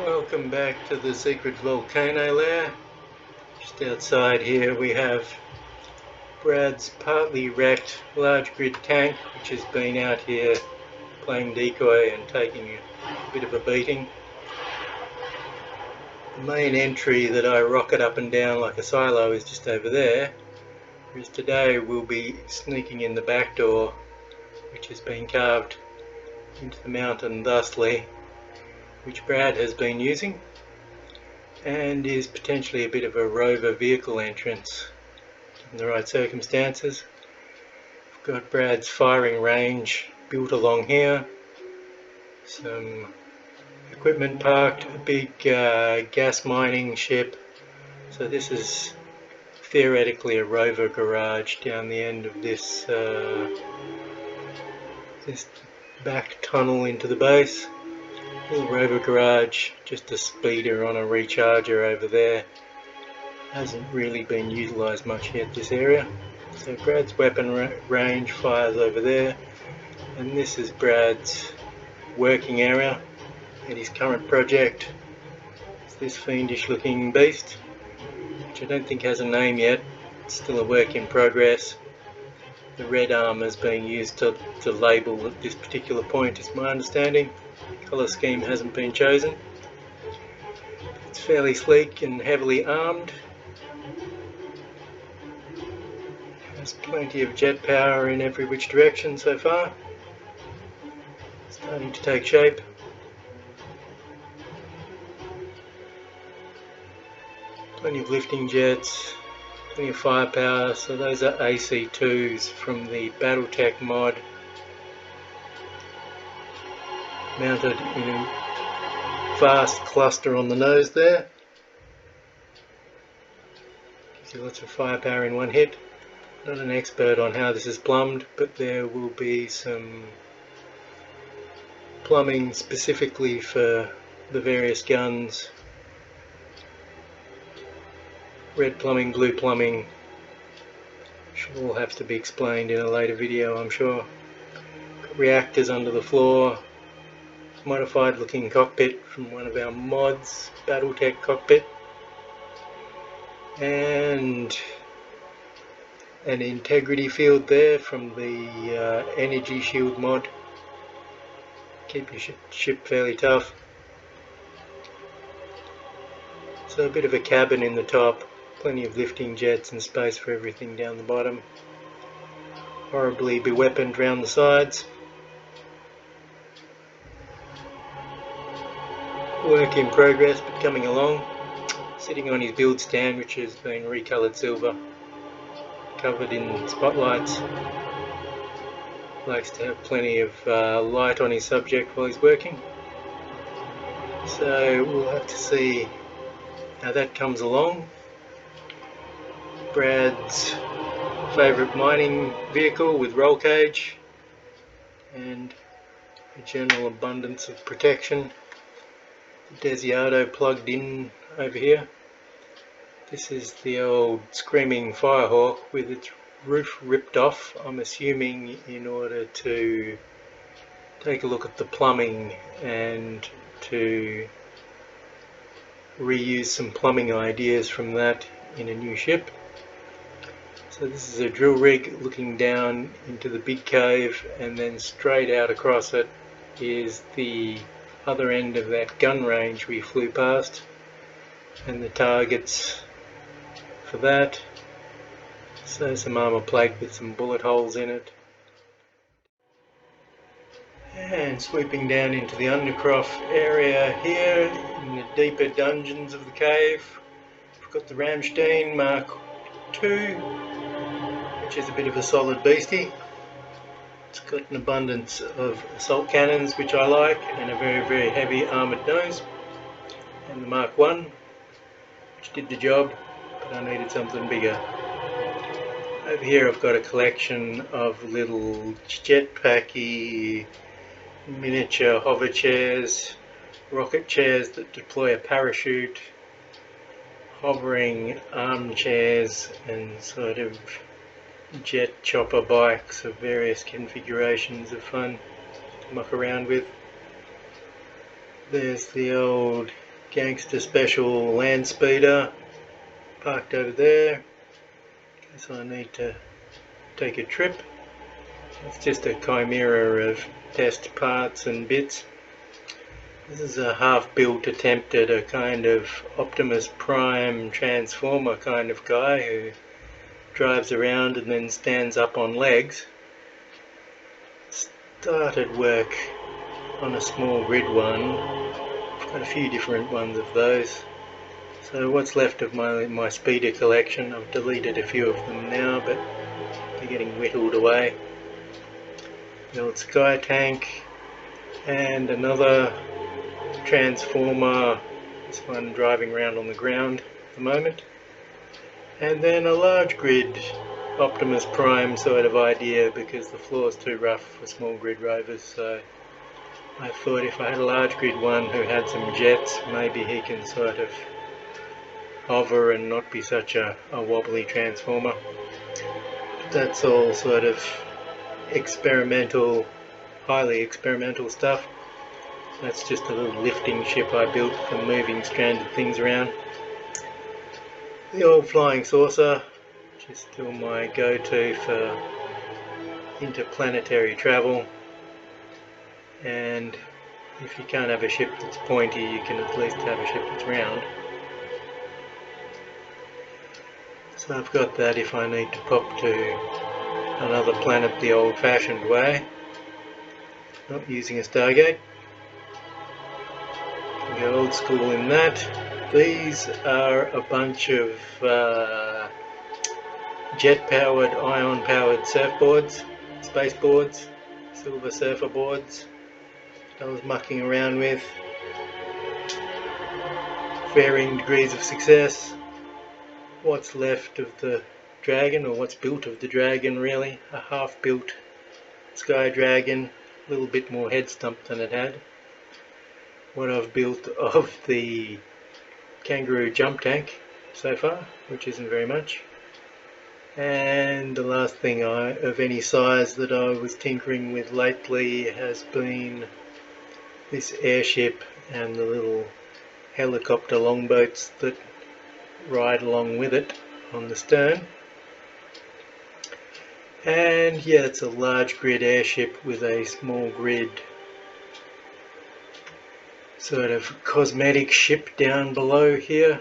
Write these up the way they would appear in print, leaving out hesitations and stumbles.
Welcome back to the secret volcano lair. Just outside here we have Brad's partly wrecked large grid tank, which has been out here playing decoy and taking a bit of a beating. The main entry that I rocket up and down like a silo is just over there, whereas today we'll be sneaking in the back door, which has been carved into the mountain thusly, which Brad has been using, and is potentially a bit of a rover vehicle entrance in the right circumstances. We've got Brad's firing range built along here, some equipment parked, a big gas mining ship. So this is theoretically a rover garage down the end of this back tunnel into the base. Little rover garage, just a speeder on a recharger over there. Hasn't really been utilised much yet, this area. So Brad's weapon range fires over there, and this is Brad's working area at his current project. It's this fiendish looking beast, which I don't think has a name yet. It's still a work in progress. The red armour is being used to label at this particular point, is my understanding. Colour scheme hasn't been chosen. It's fairly sleek and heavily armed. Has plenty of jet power in every which direction so far. Starting to take shape. Plenty of lifting jets, plenty of firepower. So those are AC2s from the Battletech mod, mounted in a vast cluster on the nose there. Gives you lots of firepower in one hit. Not an expert on how this is plumbed, but there will be some plumbing specifically for the various guns. Red plumbing, blue plumbing, which will all have to be explained in a later video, I'm sure. Got reactors under the floor. Modified looking cockpit from one of our mods, Battletech cockpit, and an integrity field there from the energy shield mod. Keep your ship fairly tough. So a bit of a cabin in the top, plenty of lifting jets and space for everything down the bottom. Horribly beweaponed round the sides. Work in progress, but coming along. Sitting on his build stand, which has been recoloured silver, covered in spotlights. Likes to have plenty of light on his subject while he's working. So we'll have to see how that comes along. Brad's favourite mining vehicle with roll cage and a general abundance of protection. Desiato plugged in over here. This is the old Screaming Firehawk with its roof ripped off, I'm assuming in order to take a look at the plumbing and to reuse some plumbing ideas from that in a new ship. So this is a drill rig looking down into the big cave, and then straight out across it is the other end of that gun range we flew past, and the targets for that. So some armour plate with some bullet holes in it. And sweeping down into the undercroft area here in the deeper dungeons of the cave, we've got the Ramstein Mark II, which is a bit of a solid beastie. It's got an abundance of assault cannons, which I like, and a very, very heavy armoured nose. And the Mark I, which did the job, but I needed something bigger. Over here I've got a collection of little jetpacky miniature hover chairs, rocket chairs that deploy a parachute, hovering armchairs, and sort of jet chopper bikes of various configurations of fun to muck around with. There's the old Gangster Special land speeder parked over there. Guess I need to take a trip. It's just a chimera of test parts and bits. This is a half-built attempt at a kind of Optimus Prime transformer kind of guy who drives around and then stands up on legs. Started work on a small grid one. I've got a few different ones of those. So what's left of my speeder collection, I've deleted a few of them now, but they're getting whittled away. The old Sky Tank and another transformer, this one driving around on the ground at the moment, and then a large grid Optimus Prime sort of idea, because the floor's too rough for small grid rovers, so I thought if I had a large grid one who had some jets, maybe he can sort of hover and not be such a wobbly transformer. That's all sort of experimental, highly experimental stuff. That's just a little lifting ship I built for moving stranded things around. The old flying saucer, which is still my go-to for interplanetary travel. And if you can't have a ship that's pointy, you can at least have a ship that's round. So I've got that if I need to pop to another planet the old-fashioned way, not using a Stargate. Go old school in that. These are a bunch of jet-powered, ion-powered surfboards, spaceboards, silver surfer boards I was mucking around with. Varying degrees of success. What's left of the Dragon, or what's built of the Dragon really, a half-built Sky Dragon, a little bit more head stump than it had. What I've built of the Kangaroo jump tank so far, which isn't very much. And the last thing of any size that I was tinkering with lately has been this airship and the little helicopter longboats that ride along with it on the stern. And yeah, it's a large grid airship with a small grid sort of cosmetic ship down below here,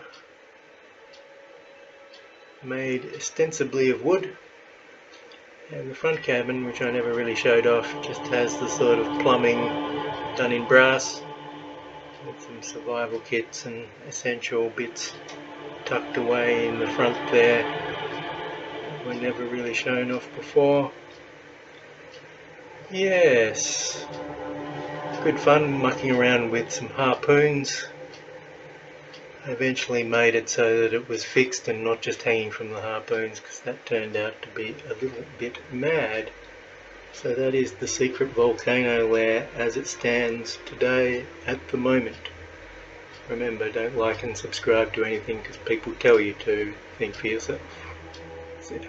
made ostensibly of wood. And the front cabin, which I never really showed off, just has the sort of plumbing done in brass with some survival kits and essential bits tucked away in the front there. Were never really shown off before. Yes, good fun mucking around with some harpoons. I eventually made it so that it was fixed and not just hanging from the harpoons, because that turned out to be a little bit mad. So that is the secret volcano lair as it stands today at the moment. Remember, don't like and subscribe to anything because people tell you to. Think for yourself. See ya.